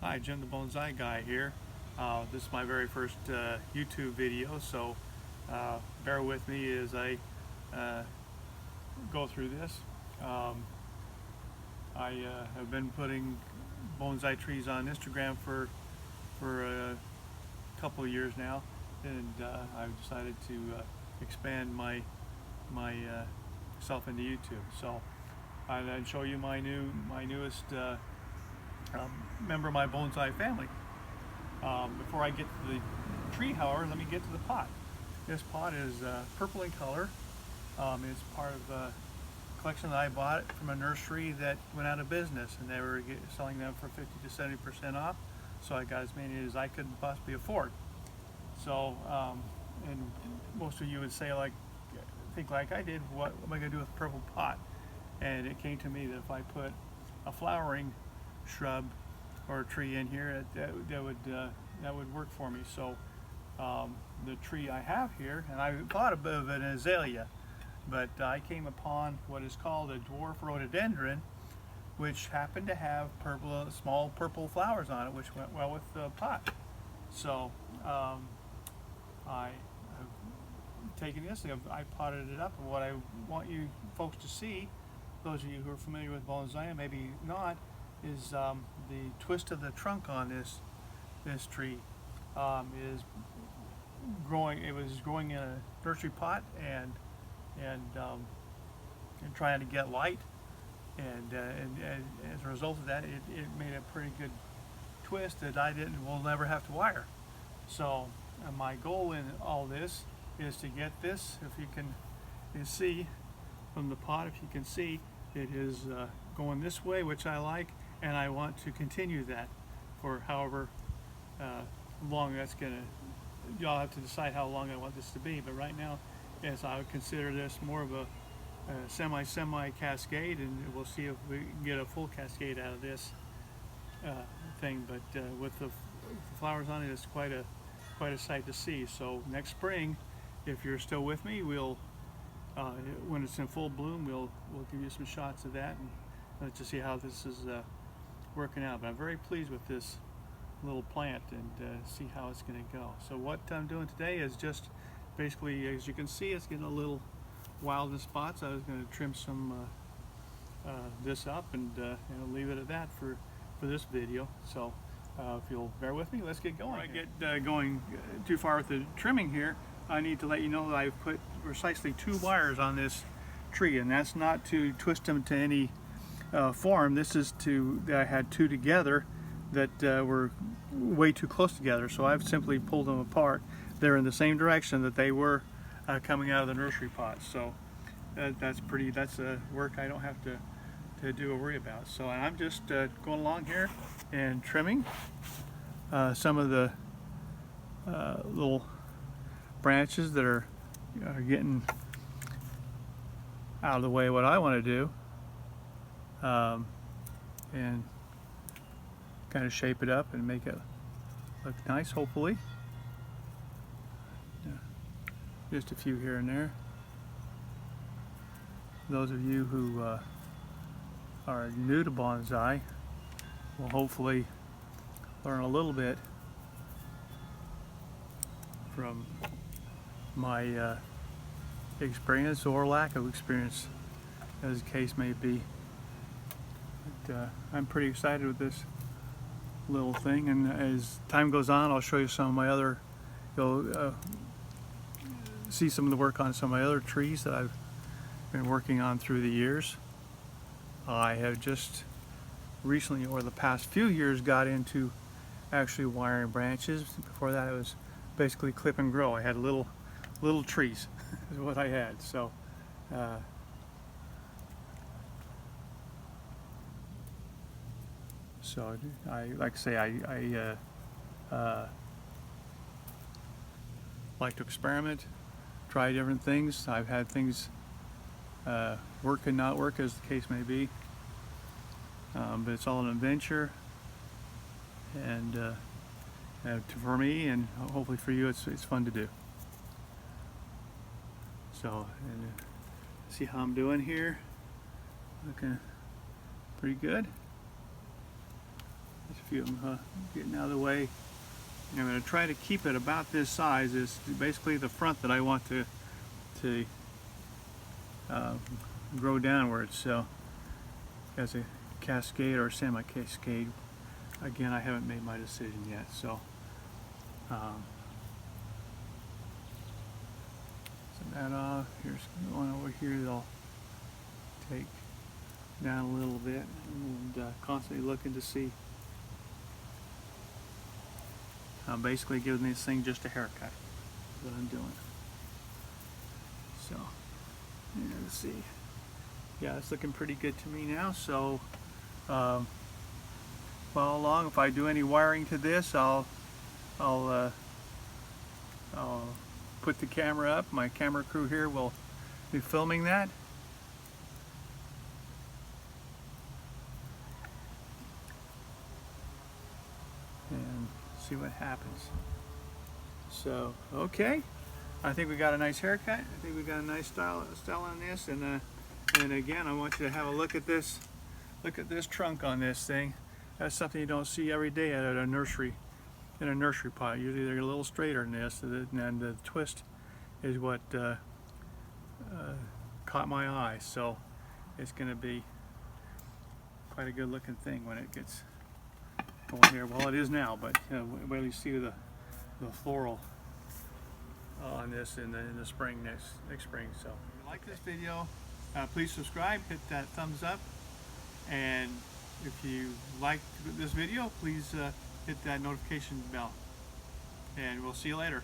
Hi, Jim the Bonsai Guy here. This is my very first YouTube video, so bear with me as I go through this. I have been putting bonsai trees on Instagram for a couple of years now, and I've decided to expand my self into YouTube. So I'd show you my newest member of my bonsai family. Before I get to the tree, however, let me get to the pot. This pot is purple in color. It's part of a collection that I bought from a nursery that went out of business, and they were selling them for 50 to 70% off. So I got as many as I could possibly afford. So, and most of you would say, think like I did, what am I going to do with a purple pot? And it came to me that if I put a flowering shrub or a tree in here, that would work for me. So the tree I have here, and I thought of an azalea, but I came upon what is called a dwarf rhododendron, which happened to have small purple flowers on it, which went well with the pot. So I have taken this, I potted it up, and what I want you folks to see, those of you who are familiar with bonsai and maybe not, is the twist of the trunk on this tree is growing. It was growing in a nursery pot and trying to get light, and as a result of that, it made a pretty good twist that will never have to wire. So my goal in all this is to get this, if you can see from the pot, if you can see, it is going this way, which I like, and I want to continue that for however long that's gonna. Y'all have to decide how long I want this to be, but right now, yes, I would consider this more of a semi cascade, and we'll see if we can get a full cascade out of this thing. But with the flowers on it, it's quite a sight to see. So next spring, if you're still with me, we'll when it's in full bloom, we'll give you some shots of that and let you see how this is working out. But I'm very pleased with this little plant, and see how it's going to go. So what I'm doing today is just basically, as you can see, it's getting a little wild in spots. I was going to trim some this up and leave it at that for this video. So if you'll bear with me, let's get going. Before I get going too far with the trimming here, I need to let you know that I've put precisely 2 wires on this tree, and that's not to twist them to any form. This is that I had 2 together that were way too close together, so I've simply pulled them apart. They're in the same direction that they were coming out of the nursery pot. So that's work I don't have to do or worry about. So I'm just going along here and trimming some of the little branches that are getting out of the way of what I want to do, and kind of shape it up and make it look nice, hopefully. Just a few here and there. Those of you who are new to bonsai will hopefully learn a little bit from my experience or lack of experience, as the case may be. But I'm pretty excited with this little thing, and as time goes on, I'll show you some of my other, you'll see some of the work on some of my other trees that I've been working on through the years. I have just recently, over the past few years, got into actually wiring branches. Before that, it was basically clip and grow. I had little trees is what I had. So so I like to say I like to experiment, try different things. I've had things work and not work, as the case may be, but it's all an adventure, and for me, and hopefully for you, it's fun to do. So, see how I'm doing here. Looking pretty good. There's a few of them getting out of the way. I'm going to try to keep it about this size. It's basically the front that I want to grow downwards. So as a cascade or semi-cascade. Again, I haven't made my decision yet. So set that off. Here's one over here that I'll take down a little bit, and constantly looking to see. I'm basically giving this thing just a haircut. That's what I'm doing. So, yeah, let's see. Yeah, it's looking pretty good to me now. So, follow along. If I do any wiring to this, I'll put the camera up. My camera crew here will be filming that. And see what happens. So, okay. I think we got a nice haircut. I think we got a nice style on this. And again, I want you to have a look at this. Look at this trunk on this thing. That's something you don't see every day at a nursery, in a nursery pot. Usually they're a little straighter than this, and the twist is what caught my eye. So it's going to be quite a good looking thing when it gets going here. Well, it is now, but wait till you see the floral on this in the spring, next spring. So if you like this video, please subscribe, hit that thumbs up, and if you like this video, please hit that notification bell, and we'll see you later.